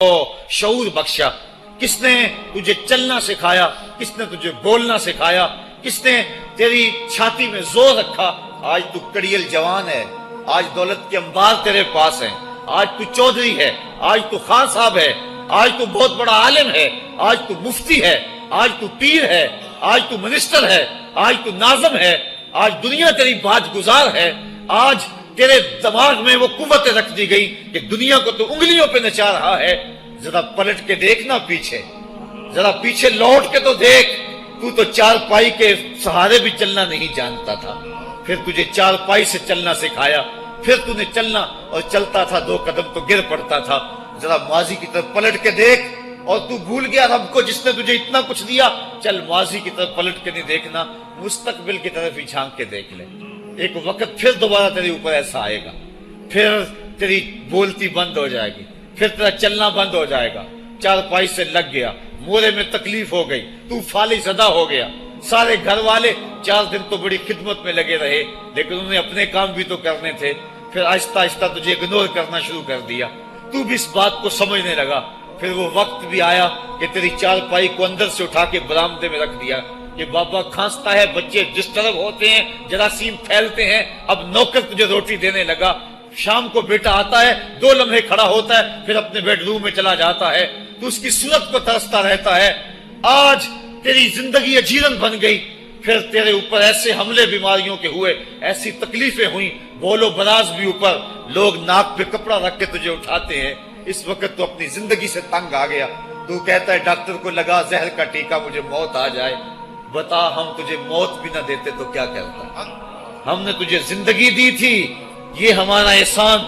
شعور بخشا؟ کس نے تجھے چلنا سکھایا؟ کس نے تجھے بولنا سکھایا؟ کس نے تیری چھاتی میں زور رکھا؟ آج تو کڑیل جوان ہے، آج دولت کے انبار تیرے پاس ہیں، آج تو چودھری ہے، آج تو خان صاحب ہے، آج تو بہت بڑا عالم ہے، آج تو مفتی ہے، آج تو پیر ہے، آج تو منسٹر ہے، آج تو ناظم ہے، آج دنیا تیری باج گزار ہے، آج تیرے دماغ میں وہ قوت رکھ دی گئی کہ دنیا کو تو انگلیوں پہ نچا رہا ہے۔ ذرا پلٹ کے دیکھنا پیچھے، ذرا پیچھے لوٹ کے تو دیکھ، تو چار پائی کے سہارے بھی چلنا نہیں جانتا تھا، پھر تجھے چار پائی سے چلنا سکھایا، پھر تو نے چلنا اور چلتا تھا، دو قدم تو گر پڑتا تھا۔ ذرا ماضی کی طرف پلٹ کے دیکھ، اور تو بھول گیا رب کو جس نے تجھے اتنا کچھ دیا۔ چل ماضی کی طرف پلٹ کے نہیں دیکھنا، مستقبل کی طرف ہی جھانک کے دیکھ لے۔ ایک وقت پھر دوبارہ تیرے اوپر ایسا آئے گا، پھر تیری بولتی بند ہو جائے گی، پھر تیرا چلنا بند ہو جائے گا۔ چار پائی سے لگ گیا، مورے میں تکلیف ہو گئی، تو فالج زدہ ہو گیا۔ سارے گھر والے 4 دن تو بڑی خدمت میں لگے رہے، لیکن انہوں نے اپنے کام بھی تو کرنے تھے، پھر آہستہ آہستہ تجھے اگنور کرنا شروع کر دیا۔ تو بھی اس بات کو سمجھنے لگا، پھر وہ وقت بھی آیا کہ تیری چار پائی کو اندر سے اٹھا کے برآمدے میں رکھ دیا کہ بابا کھانستا ہے، بچے جس طرف ہوتے ہیں جراثیم پھیلتے ہیں، اب نوکر تجھے روٹی دینے لگا۔ شام کو بیٹا آتا ہے، 2 لمحے کھڑا ہوتا ہے، پھر اپنے بیڈ روم میں چلا جاتا ہے، تو اس کی صورت کو ترستا رہتا ہے۔ آج تیری زندگی اجیرن بن گئی، پھر تیرے اوپر ایسے حملے بیماریوں کے ہوئے، ایسی تکلیفیں ہوئیں، بول و براز بھی اوپر، لوگ ناک پہ کپڑا رکھ کے تجھے اٹھاتے ہیں۔ اس وقت تو اپنی زندگی سے تنگ آ گیا، تو کہتا ہے ڈاکٹر کو لگا زہر کا ٹیکہ، مجھے موت آ جائے۔ بتا ہم تجھے موت بھی نہ دیتے تو کیا کرتا؟ ہم نے تجھے زندگی دی تھی، یہ ہمارا احسان،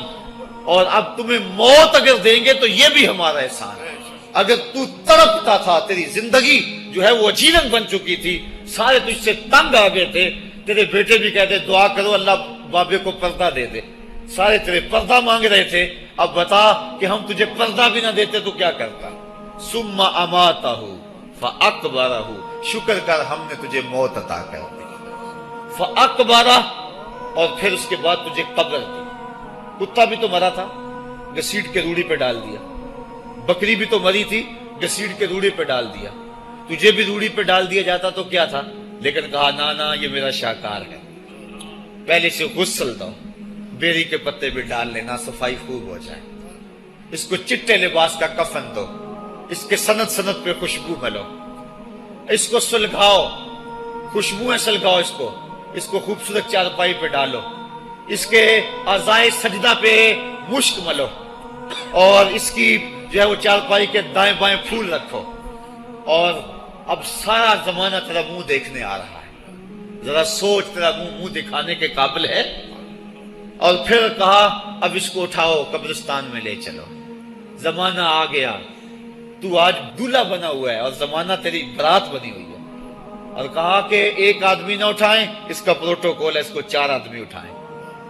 اور اب تمہیں موت اگر دیں گے تو یہ بھی ہمارا احسان ہے۔ اگر تو تڑپتا تھا، تیری زندگی جو ہے وہ اجیرن بن چکی تھی، سارے تجھ سے تنگ آ گئے تھے، تیرے بیٹے بھی کہتے دعا کرو اللہ بابے کو پردہ دے دے، سارے تیرے پردہ مانگ رہے تھے، اب بتا کہ ہم تجھے پردہ بھی نہ دیتے تو کیا کرتا؟ ثم اماتہ فاقبرہ، شکر کر ہم نے تجھے موت عطا کر دی، فاقبرہ، اور پھر اس کے بعد تجھے قبر دی۔ کتا بھی تو مرا تھا، گھسیٹ کے روڑی پہ ڈال دیا، بکری بھی تو مری تھی، گھسیٹ کے روڑی پہ ڈال دیا، تجھے بھی روڑی پہ ڈال دیا جاتا تو کیا تھا؟ لیکن کہا نا یہ میرا شاہکار ہے، پہلے سے غسل دو، بیری کے پتے بھی ڈال لینا، صفائی خوب ہو جائے، اس کو چٹے لباس کا کفن دو، اس کے سند سند پہ خوشبو ملو، اس کو سلگھاؤ، خوشبوئیں سلگھاؤ، اس کو خوبصورت چارپائی پہ ڈالو، اس کے اعضائے سجدہ پہ مشک ملو، اور اس کی جو ہے وہ چارپائی کے دائیں بائیں پھول رکھو، اور اب سارا زمانہ تیرا منہ دیکھنے آ رہا ہے، ذرا سوچ تیرا منہ دکھانے کے قابل ہے؟ اور پھر کہا اب اس کو اٹھاؤ، قبرستان میں لے چلو، زمانہ آ گیا، تو آج دولہا بنا ہوا ہے اور زمانہ تیری برات بنی ہوئی ہے، اور کہا کہ ایک آدمی نہ اٹھائیں، اس کا پروٹوکول ہے، اس کو 4 آدمی اٹھائیں،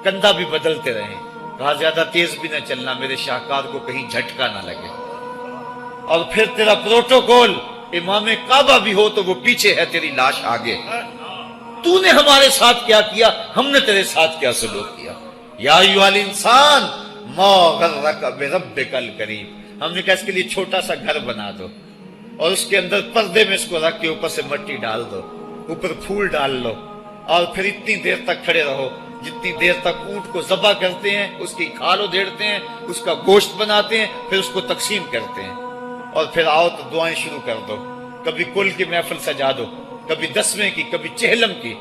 کندھا بھی بدلتے رہیں، کہا زیادہ تیز بھی نہ چلنا، میرے شاہکار کو کہیں جھٹکا نہ لگے، اور پھر تیرا پروٹوکول امام کعبہ بھی ہو تو وہ پیچھے ہے، تیری لاش آگے۔ تو نے ہمارے ساتھ کیا کیا، ہم نے تیرے ساتھ کیا سلوک کیا؟ یا ایھا الانسان ما غرک بربک الکریم، ہم نے کہا اس کے لیے چھوٹا سا گھر بنا دو، اور اس کے اندر پردے میں اس کو رکھ کے اوپر سے مٹی ڈال دو، اوپر پھول ڈال لو، اور پھر اتنی دیر تک کھڑے رہو جتنی دیر تک اونٹ کو ذبح کرتے ہیں، اس کی کھال ادھیڑتے ہیں، اس کا گوشت بناتے ہیں، پھر اس کو تقسیم کرتے ہیں، اور پھر آؤ تو دعائیں شروع کر دو، کبھی کل کی محفل سجا دو، کبھی 10ویں کی، کبھی چہلم کی۔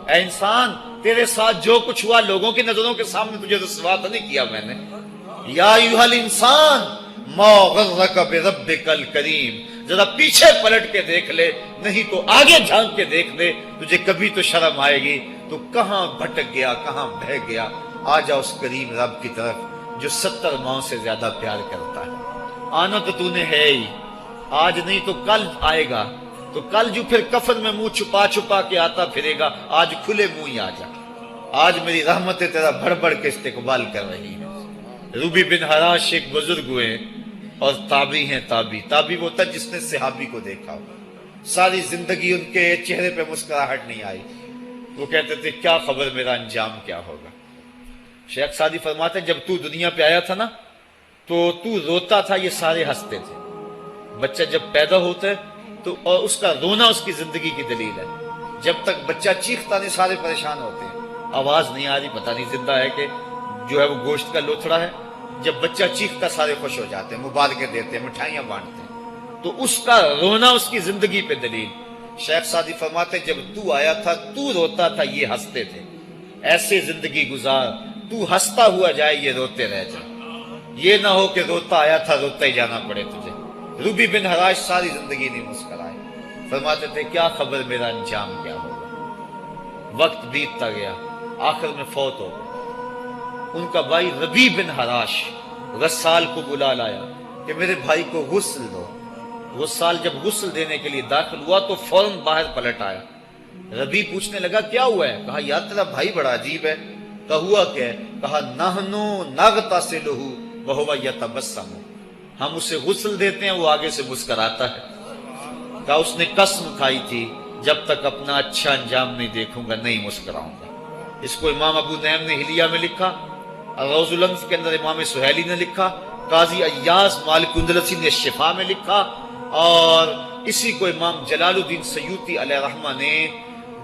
اے انسان، تیرے ساتھ جو کچھ ہوا لوگوں کی نظروں کے سامنے تجھے رسوا تو نہیں کیا میں نے؟ یا ایھا الانسان ما غرک بربک الکریم، ذرا پیچھے پلٹ کے دیکھ لے، نہیں تو آگے جھانک کے دیکھ لے، تجھے کبھی تو شرم آئے گی، تو کہاں بھٹک گیا، کہاں بہہ گیا۔ آ جا اس کریم رب کی طرف جو 70 ماؤں سے زیادہ پیار کرتا ہے۔ آنا تو نے ہے ہی، آج نہیں تو کل آئے گا، تو کل جو پھر کفن میں منہ چھپا چھپا کے آتا پھرے گا، آج کھلے منہ ہی آ جا۔ آج میری رحمتیں تیرا بڑھ بڑھ کے استقبال کر رہی ہیں۔ روبی بن حراش ایک بزرگ ہوئے اور تابعی ہیں، تابعی وہ تھا جس نے صحابی کو دیکھا ہو، ساری زندگی ان کے چہرے پہ مسکراہٹ نہیں آئی، وہ کہتے تھے کیا خبر میرا انجام کیا ہوگا۔ شیخ سعدی فرماتے ہیں جب تو دنیا پہ آیا تھا نا تو روتا تھا، یہ سارے ہنستے تھے۔ بچہ جب پیدا ہوتا ہے تو اور اس کا رونا اس کی زندگی کی دلیل ہے۔ جب تک بچہ چیختا نہیں سارے پریشان ہوتے ہیں، آواز نہیں آ رہی، پتہ نہیں زندہ ہے کہ جو ہے وہ گوشت کا لوتھڑا ہے۔ جب بچہ چیختا سارے خوش ہو جاتے ہیں، مبارکیں دیتے ہیں، مٹھائیاں بانٹتے ہیں، تو اس کا رونا اس کی زندگی پہ دلیل۔ شیخ سعدی فرماتے ہیں جب تو آیا تھا تو روتا تھا، یہ ہنستے تھے، ایسے زندگی گزار تو ہنستا ہوا جائے یہ روتے رہ جائے، یہ نہ ہو کہ روتا آیا تھا روتا ہی جانا پڑے تجھے۔ ربی بن حراش ساری زندگی نہیں مسکرائے، فرماتے تھے کیا خبر میرا انجام کیا ہوگا۔ وقت بیتتا گیا، آخر میں فوت ہو گئے۔ ان کا بھائی ربی بن حراش غسال کو بلا لایا کہ میرے بھائی کو غسل دو۔ غسال جب غسل دینے کے لیے داخل ہوا تو فوراً باہر پلٹ آیا۔ ربی پوچھنے لگا کیا ہوا ہے؟ کہا یار تیرا بھائی بڑا عجیب ہے۔ کہا ہوا کیا ہے؟ کہا نحنو نغتسلہ وہو یتبسم، ہم اسے غسل دیتے ہیں وہ آگے سے مسکراتا ہے۔ کہا اس نے قسم کھائی تھی جب تک اپنا اچھا انجام نہیں دیکھوں گا نہیں مسکراؤں گا۔ اس کو امام ابو نعیم نے حلیہ میں لکھا، روز الانف کے اندر امام سہیلی نے لکھا، قاضی ایاز مالک اندلسی نے شفا میں لکھا، اور اسی کو امام جلال الدین سیوطی علیہ رحمہ نے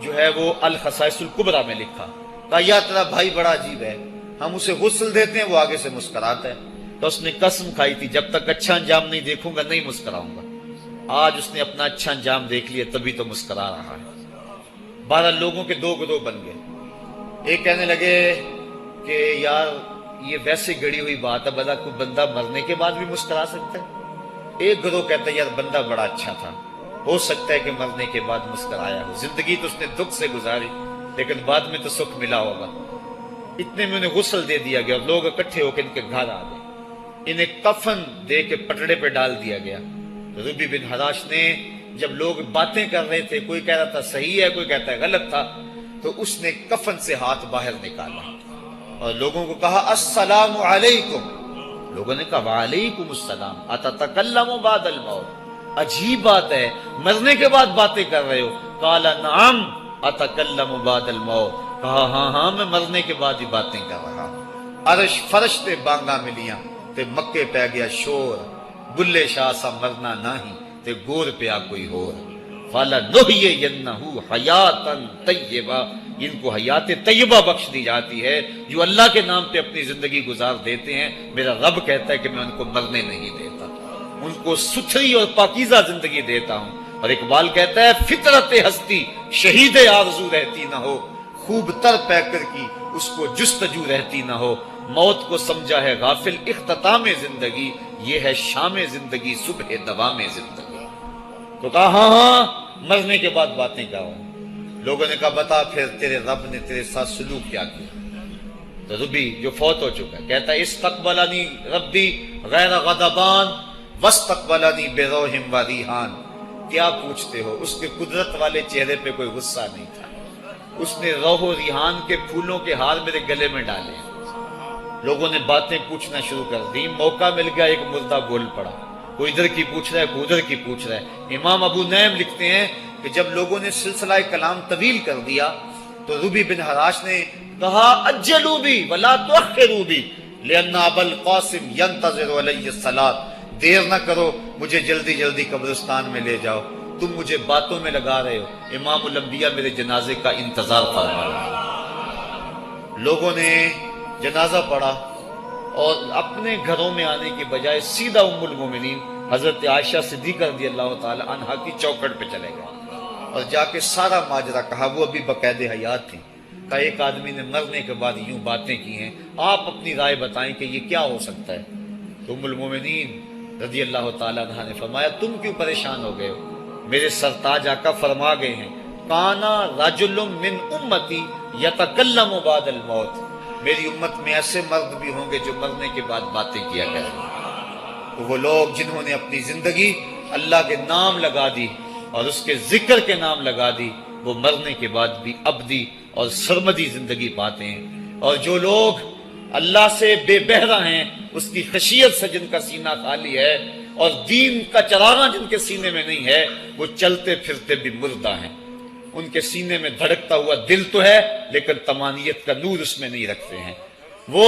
جو ہے وہ الخصائص الکبریٰ میں لکھا۔ کہا یا تیرا بھائی بڑا عجیب ہے، ہم اسے غسل دیتے ہیں وہ آگے سے مسکراتا ہے۔ تو اس نے قسم کھائی تھی جب تک اچھا انجام نہیں دیکھوں گا نہیں مسکراؤں گا۔ آج اس نے اپنا اچھا انجام دیکھ لیا تبھی تو مسکرا رہا ہے۔ 12 لوگوں کے 2 گروہ بن گئے۔ ایک کہنے لگے کہ یار یہ ویسے گڑی ہوئی بات ہے، بلا کوئی بندہ مرنے کے بعد بھی مسکرا سکتا ہے۔ ایک گروہ کہتا ہے یار بندہ بڑا اچھا تھا، ہو سکتا ہے کہ مرنے کے بعد مسکرایا ہو، زندگی تو اس نے دکھ سے گزاری لیکن بعد میں تو سکھ ملا ہوگا۔ اتنے میں انہیں غسل دے دیا گیا اور لوگ اکٹھے ہو کے ان کے گھر آ گئے، انہیں کفن دے کے پٹڑے پہ ڈال دیا گیا۔ ربی بن حراش نے جب لوگ باتیں کر رہے تھے، کوئی کہہ رہا تھا صحیح ہے کوئی کہتا ہے غلط تھا، تو اس نے کفن سے ہاتھ باہر نکالا اور لوگوں کو کہا السلام علیکم۔ لوگوں نے کہا وعلیکم السلام، اتتکلم بعد الموت، عجیب بات ہے مرنے کے بعد باتیں کر رہے ہو۔ قال نعم اتکلم بعد الموت، کہا ہاں ہاں میں مرنے کے بعد ہی باتیں کر رہا ہوں۔ عرش فرش تے بانگا ملیاں تے مکے پہ گیا شور، بلے شاہ سا مرنا نہیں تے گور پیا کوئی ہور۔ فَلَنُحْيِيَنَّهُ حَيَاتًا طَيِّبَةً، ان کو حیات طیبہ بخش دی جاتی ہے جو اللہ کے نام پہ اپنی زندگی گزار دیتے ہیں۔ میرا رب کہتا ہے کہ میں ان کو مرنے نہیں دیتا، ان کو ستھری اور پاکیزہ زندگی دیتا ہوں۔ اور اقبال کہتا ہے فطرت ہستی شہید آرزو رہتی نہ ہو، خوب تر پیکر کی اس کو جستجو رہتی نہ ہو۔ موت کو سمجھا ہے غافل اختتام زندگی، یہ ہے شام زندگی صبح دوام زندگی۔ تو کہا ہاں ہاں مرنے کے بعد باتیں کروں۔ لوگوں نے کہا بتا پھر تیرے رب نے تیرے ساتھ سلوک کیا کیا؟ تو ربی جو فوت ہو چکا ہے کہتا ہے استقبلنی ربی غیر غضبان واستقبلنی بروح و ریحان۔ کیا پوچھتے ہو، اس کے قدرت والے چہرے پہ کوئی غصہ نہیں تھا، اس نے روح و ریحان کے پھولوں کے ہار میرے گلے میں ڈالے۔ لوگوں نے باتیں پوچھنا شروع کر دی، موقع مل گیا ایک مردہ بول پڑا، کوئی ادھر کی پوچھ رہا ہے کوئی ادھر کی پوچھ رہا ہے۔ امام ابو نعیم لکھتے ہیں کہ جب لوگوں نے سلسلہ کلام طویل کر دیا تو ربی بن حراش نے کہا اجلوا بی ولا تؤخروا بی لان ابا القاسم ينتظر علی الصلاۃ، دیر نہ کرو مجھے جلدی جلدی قبرستان میں لے جاؤ، تم مجھے باتوں میں لگا رہے ہو، امام الانبیاء میرے جنازے کا انتظار فرما رہے ہیں۔ لوگوں نے جنازہ پڑھا اور اپنے گھروں میں آنے کی بجائے سیدھا ام المومنین حضرت عائشہ صدیقہ رضی اللہ تعالی عنہا کی چوکھٹ پہ چلے گئے اور جا کے سارا ماجرا کہا۔ وہ ابھی باقاعد حیات تھیں۔ کہا ایک آدمی نے مرنے کے بعد یوں باتیں کی ہیں، آپ اپنی رائے بتائیں کہ یہ کیا ہو سکتا ہے۔ تو ام المومنین رضی اللہ تعالی عنہا نے فرمایا تم کیوں پریشان ہو گئے ہو؟ میرے سرتاج آقا فرما گئے ہیں کانا رجل من امتی یتکلم بعد الموت، میری امت میں ایسے مرد بھی ہوں گے جو مرنے کے بعد باتیں کیا کریں گے۔ تو وہ لوگ جنہوں نے اپنی زندگی اللہ کے نام لگا دی اور اس کے ذکر کے نام لگا دی، وہ مرنے کے بعد بھی ابدی اور سرمدی زندگی پاتے ہیں۔ اور جو لوگ اللہ سے بے بہرہ ہیں، اس کی خشیت سے جن کا سینہ خالی ہے اور دین کا چراغاں جن کے سینے میں نہیں ہے، وہ چلتے پھرتے بھی مردہ ہیں۔ ان کے سینے میں دھڑکتا ہوا دل تو ہے لیکن تمانیت کا نور اس میں نہیں رکھتے ہیں۔ وہ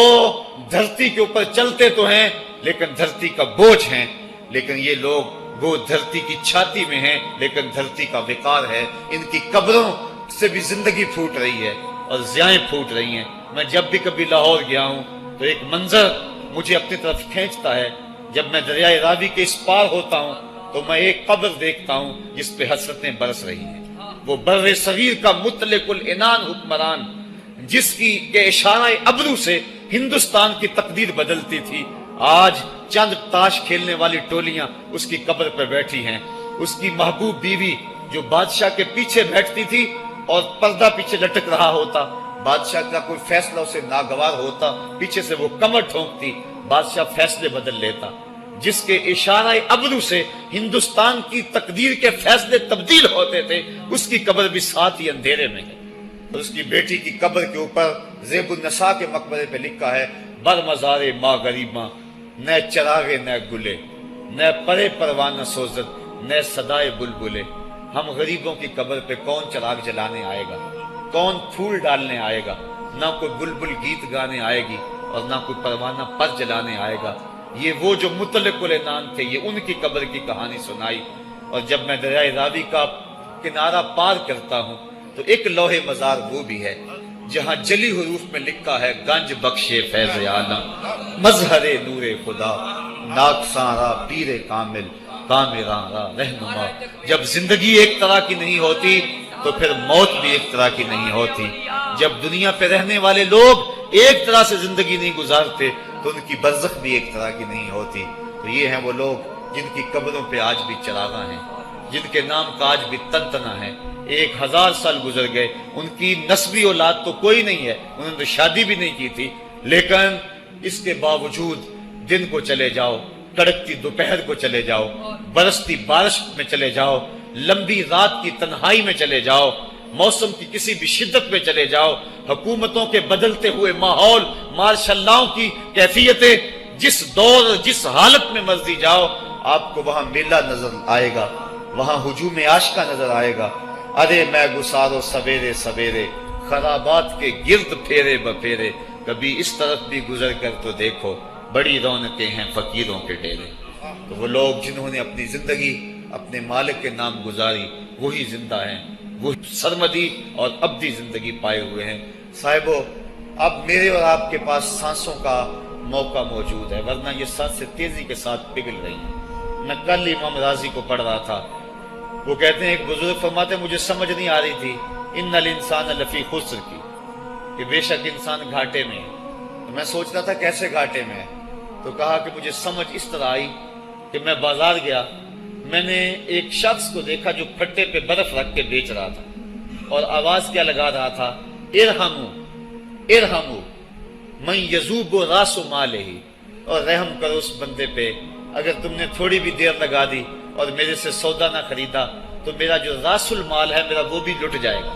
دھرتی کے اوپر چلتے تو ہیں لیکن دھرتی کا بوجھ ہیں، لیکن یہ لوگ وہ دھرتی کی چھاتی میں ہیں لیکن دھرتی کا وقار ہے۔ ان کی قبروں سے بھی زندگی پھوٹ رہی ہے اور ضیائیں پھوٹ رہی ہیں۔ میں جب بھی کبھی لاہور گیا ہوں تو ایک منظر مجھے اپنی طرف کھینچتا ہے، جب میں دریائے راوی کے اس پار ہوتا ہوں تو میں ایک قبر دیکھتا ہوں جس پہ حسرتیں برس رہی ہیں۔ وہ بر صغیر کا مطلق العنان حکمران، جس کی کے اشارہ ابرو سے ہندوستان کی تقدیر بدلتی تھی، آج چند تاش کھیلنے والی ٹولیاں اس کی قبر پہ بیٹھی ہیں۔ اس کی محبوب بیوی جو بادشاہ کے پیچھے بیٹھتی تھی اور پردہ پیچھے لٹک رہا ہوتا، بادشاہ کا کوئی فیصلہ اسے ناگوار ہوتا، پیچھے سے وہ کمر ٹھونکتی، بادشاہ فیصلے بدل لیتا۔ جس کے اشارہ ابرو سے ہندوستان کی تقدیر کے فیصلے تبدیل ہوتے تھے، اس کی قبر بھی ساتھ ہی اندھیرے میں ہے۔ اور اس کی بیٹی کی قبر کے اوپر زیب النساء کے مقبرے پہ لکھا ہے، بر مزار ماں غریباں، نہ چراغے نہ گلے، نہ پرے پروانہ سوزد، نہ صدائے بلبلے۔ ہم غریبوں کی قبر پہ کون چراغ جلانے آئے گا، کون پھول ڈالنے آئے گا؟ نہ کوئی بلبل گیت گانے آئے گی اور نہ کوئی پروانہ پر جلانے آئے گا۔ یہ وہ جو مطلق العنان تھے، یہ ان کی قبر کی کہانی سنائی۔ اور جب میں دریائے راوی کا کنارہ پار کرتا ہوں تو ایک لوح مزار وہ بھی ہے جہاں جلی حروف میں لکھا ہے، گنج بخشے فیض عالم، مظہر نور خدا، ناکساں را پیر کامل، کامراں را رہنما۔ جب زندگی ایک طرح کی نہیں ہوتی تو پھر موت بھی ایک طرح کی نہیں ہوتی۔ جب دنیا پہ رہنے والے لوگ ایک طرح سے زندگی نہیں گزارتے تو ان کی برزخ بھی ایک طرح کی نہیں ہوتی۔ تو یہ ہیں وہ لوگ جن کی قبروں پہ آج بھی چراغاں ہیں، جن کے نام کا آج بھی تنتنا ہے۔ 1000 سال گزر گئے، ان کی نسبی اولاد تو کوئی نہیں ہے، انہوں نے شادی بھی نہیں کی تھی، لیکن اس کے باوجود دن کو چلے جاؤ، کڑکتی دوپہر کو چلے جاؤ، برستی بارش میں چلے جاؤ، لمبی رات کی تنہائی میں چلے جاؤ، موسم کی کسی بھی شدت میں چلے جاؤ، حکومتوں کے بدلتے ہوئے ماحول، مارشل لاؤ کی کیفیتیں، جس دور جس حالت میں مرضی جاؤ، آپ کو وہاں میلہ نظر آئے گا، وہاں ہجوم عاشقہ نظر آئے گا۔ ارے میں گسارو سویرے سویرے، خرابات کے گرد پھیرے بپھیرے، کبھی اس طرف بھی گزر کر تو دیکھو، بڑی رونقیں ہیں فقیروں کے ڈیرے۔ تو وہ لوگ جنہوں نے اپنی زندگی اپنے مالک کے نام گزاری، وہی زندہ ہیں، وہ سرمدی اور ابدی زندگی پائے ہوئے ہیں۔ صاحبو، اب میرے اور آپ کے پاس سانسوں کا موقع موجود ہے، ورنہ یہ سانسیں تیزی کے ساتھ پگھل رہی ہیں۔ میں کل امام راضی کو پڑھ رہا تھا، وہ کہتے ہیں، ایک بزرگ فرماتے ہیں، مجھے سمجھ نہیں آ رہی تھی ان الانسان لفی خسر کی، کہ بے شک انسان گھاٹے میں ہے۔ تو میں سوچ رہا تھا کیسے گھاٹے میں ہے، تو کہا کہ مجھے سمجھ اس طرح آئی کہ میں بازار گیا، میں نے ایک شخص کو دیکھا جو پھٹے پہ برف رکھ کے بیچ رہا تھا، اور آواز کیا لگا رہا تھا، ارحمو ارحمو من یذوب راس مالہ، اور رحم کرو اس بندے پہ، اگر تم نے تھوڑی بھی دیر لگا دی اور میرے سے سودا نہ خریدا تو میرا جو راس المال ہے میرا وہ بھی لٹ جائے گا،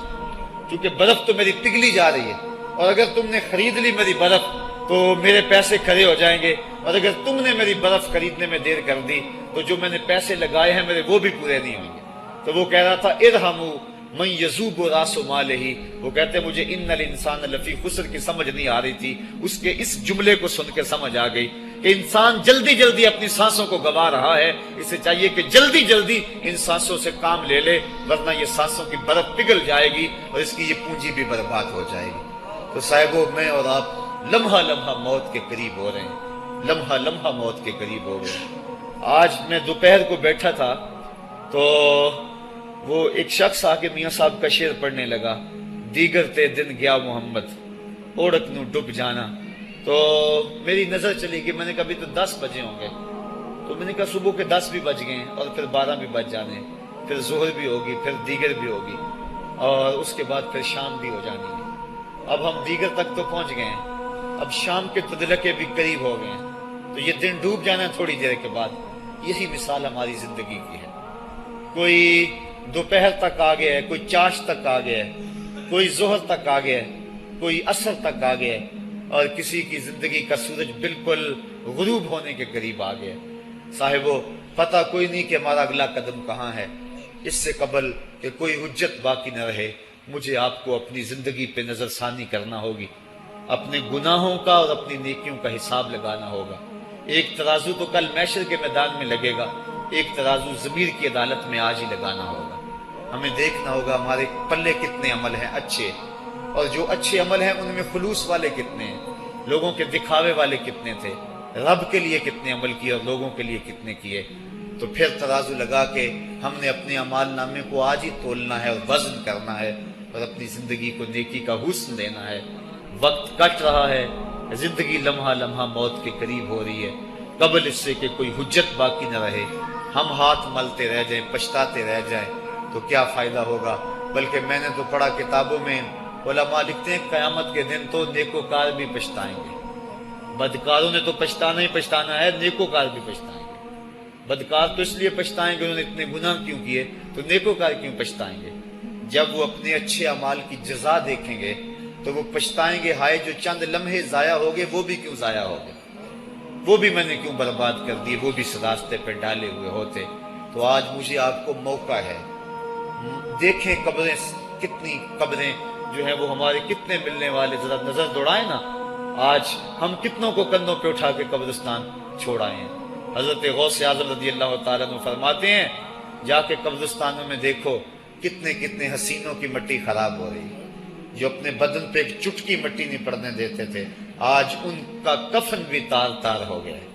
کیونکہ برف تو میری پگھلی جا رہی ہے، اور اگر تم نے خرید لی میری برف تو میرے پیسے کھڑے ہو جائیں گے، اور اگر تم نے میری برف خریدنے میں دیر کر دی تو جو میں نے پیسے لگائے ہیں میرے وہ بھی پورے نہیں ہوں گے۔ تو وہ کہہ رہا تھا ارحمو من یذوب راس مالہ، وہ کہتے ہیں مجھے ان الانسان لفی خسر کی سمجھ نہیں آ رہی تھی، اس کے اس جملے کو سن کے سمجھ آ گئی کہ انسان جلدی جلدی اپنی سانسوں کو گوا رہا ہے، اسے چاہیے کہ جلدی جلدی ان سانسوں سے کام لے لے، ورنہ یہ سانسوں کی برف پگھل جائے گی اور اس کی یہ پونجی بھی برباد ہو جائے گی۔ تو صاحبو، میں اور آپ لمحہ لمحہ موت کے قریب ہو رہے ہیں، لمحہ لمحہ موت کے قریب ہو گئے۔ آج میں دوپہر کو بیٹھا تھا تو وہ ایک شخص آ کے میاں صاحب کا شعر پڑھنے لگا، دیگر تے دن گیا محمد، اوڑک نو ڈب جانا۔ تو میری نظر چلی کہ میں نے کہا ابھی تو 10 بجے ہوں گے، تو میں نے کہا صبح کے 10 بھی بج گئے ہیں اور پھر 12 بھی بج جانے، پھر ظہر بھی ہوگی، پھر دیگر بھی ہوگی، اور اس کے بعد پھر شام بھی ہو جانی ہے۔ اب ہم دیگر تک تو پہنچ گئے ہیں، اب شام کے تدلکے بھی قریب ہو گئے ہیں، تو یہ دن ڈوب جانا ہے تھوڑی دیر کے بعد۔ یہی مثال ہماری زندگی کی ہے، کوئی دوپہر تک آ گیا ہے، کوئی چاش تک آ گیا ہے، کوئی ظہر تک آ گیا ہے، کوئی عصر تک آ گیا ہے، اور کسی کی زندگی کا سورج بالکل غروب ہونے کے قریب آ گیا ہے۔ صاحبو، پتہ کوئی نہیں کہ ہمارا اگلا قدم کہاں ہے۔ اس سے قبل کہ کوئی حجت باقی نہ رہے، مجھے آپ کو اپنی زندگی پہ نظر ثانی کرنا ہوگی، اپنے گناہوں کا اور اپنی نیکیوں کا حساب لگانا ہوگا۔ ایک ترازو تو کل محشر کے میدان میں لگے گا، ایک ترازو ضمیر کی عدالت میں آج ہی لگانا ہوگا۔ ہمیں دیکھنا ہوگا ہمارے پلے کتنے عمل ہیں اچھے، اور جو اچھے عمل ہیں ان میں خلوص والے کتنے ہیں، لوگوں کے دکھاوے والے کتنے تھے، رب کے لیے کتنے عمل کیے اور لوگوں کے لیے کتنے کیے۔ تو پھر ترازو لگا کے ہم نے اپنے اعمال نامے کو آج ہی تولنا ہے اور وزن کرنا ہے، اور اپنی زندگی کو نیکی کا حسن دینا ہے۔ وقت کٹ رہا ہے، زندگی لمحہ لمحہ موت کے قریب ہو رہی ہے، قبل اس سے کہ کوئی حجت باقی نہ رہے، ہم ہاتھ ملتے رہ جائیں، پچھتاتے رہ جائیں تو کیا فائدہ ہوگا۔ بلکہ میں نے تو پڑھا کتابوں میں، علماء لکھتے ہیں قیامت کے دن تو نیکوکار بھی پچھتائیں گے۔ بدکاروں نے تو پچھتانا ہی پچھتانا ہے، نیکوکار بھی پچھتائیں گے۔ بدکار تو اس لیے پچھتائیں گے انہوں نے اتنے گناہ کیوں کیے، تو نیکوکار کیوں پچھتائیں گے؟ جب وہ اپنے اچھے اعمال کی جزا دیکھیں گے تو وہ پچھتائیں گے، ہائے جو چند لمحے ضائع ہو گئے وہ بھی کیوں ضائع ہو گئے، وہ بھی میں نے کیوں برباد کر دیے، وہ بھی اس راستے پہ ڈالے ہوئے ہوتے۔ تو آج مجھے آپ کو موقع ہے، دیکھیں قبریں، کتنی قبریں جو ہیں وہ ہمارے کتنے ملنے والے، ذرا نظر دوڑائیں نا، آج ہم کتنوں کو کندھوں پہ اٹھا کے قبرستان چھوڑ آئے ہیں۔ حضرت غوث اعظم رضی اللہ تعالیٰ عنہ فرماتے ہیں، جا کے قبرستانوں میں دیکھو کتنے کتنے حسینوں کی مٹی خراب ہو رہی ہے، جو اپنے بدن پہ ایک چٹکی مٹی نہیں پڑنے دیتے تھے، آج ان کا کفن بھی تار تار ہو گیا ہے۔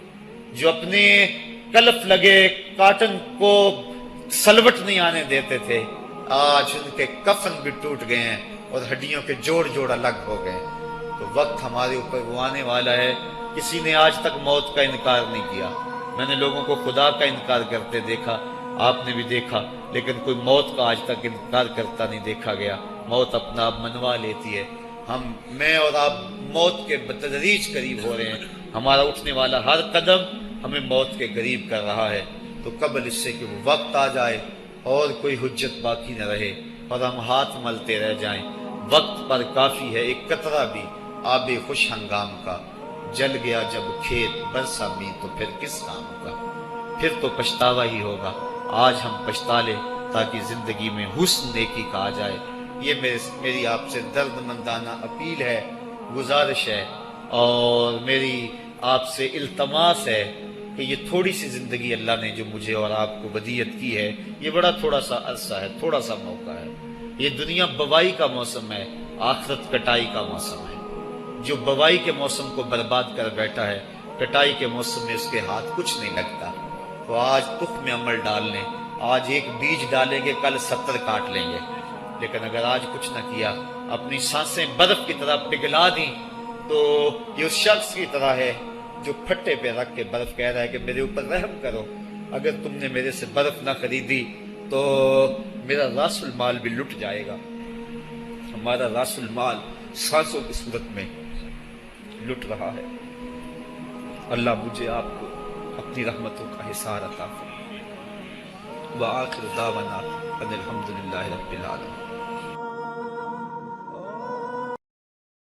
جو اپنے کلف لگے کاٹن کو سلوٹ نہیں آنے دیتے تھے، آج ان کے کفن بھی ٹوٹ گئے ہیں اور ہڈیوں کے جوڑ جوڑ الگ ہو گئے۔ تو وقت ہمارے اوپر وہ آنے والا ہے، کسی نے آج تک موت کا انکار نہیں کیا۔ میں نے لوگوں کو خدا کا انکار کرتے دیکھا، آپ نے بھی دیکھا، لیکن کوئی موت کا آج تک انکار کرتا نہیں دیکھا گیا۔ موت اپنا آپ منوا لیتی ہے، میں اور آپ موت کے بتدریج قریب ہو رہے ہیں، ہمارا اٹھنے والا ہر قدم ہمیں موت کے قریب کر رہا ہے۔ تو قبل اس سے کہ وہ وقت آ جائے اور کوئی حجت باقی نہ رہے اور ہم ہاتھ ملتے رہ جائیں، وقت پر کافی ہے ایک قطرہ بھی آب خوش ہنگام کا، جل گیا جب کھیت برسا می تو پھر کس کام کا، پھر تو پچھتاوا ہی ہوگا۔ آج ہم پچھتا لیں تاکہ زندگی میں حسن نیکی کا آ جائے۔ یہ میری آپ سے درد مندانہ اپیل ہے، گزارش ہے، اور میری آپ سے التماس ہے کہ یہ تھوڑی سی زندگی اللہ نے جو مجھے اور آپ کو ودیعت کی ہے، یہ بڑا تھوڑا سا عرصہ ہے، تھوڑا سا موقع ہے۔ یہ دنیا بوائی کا موسم ہے، آخرت کٹائی کا موسم ہے۔ جو بوائی کے موسم کو برباد کر بیٹھا ہے، کٹائی کے موسم میں اس کے ہاتھ کچھ نہیں لگتا۔ تو آج تخم عمل ڈال لیں، آج ایک بیج ڈالیں گے، کل 70 کاٹ لیں گے۔ لیکن اگر آج کچھ نہ کیا، اپنی سانسیں برف کی طرح پگھلا دیں، تو یہ اس شخص کی طرح ہے جو پھٹے پہ رکھ کے برف کہہ رہا ہے کہ میرے اوپر رحم کرو، اگر تم نے میرے سے برف نہ خریدی تو میرا راس المال بھی لٹ جائے گا۔ ہمارا راس المال سانسوں کی صورت میں لٹ رہا ہے۔ اللہ مجھے آپ کو اپنی رحمتوں کا حصار عطا فرمائے۔ وآخر دعوانا ان الحمدللہ رب العالمین۔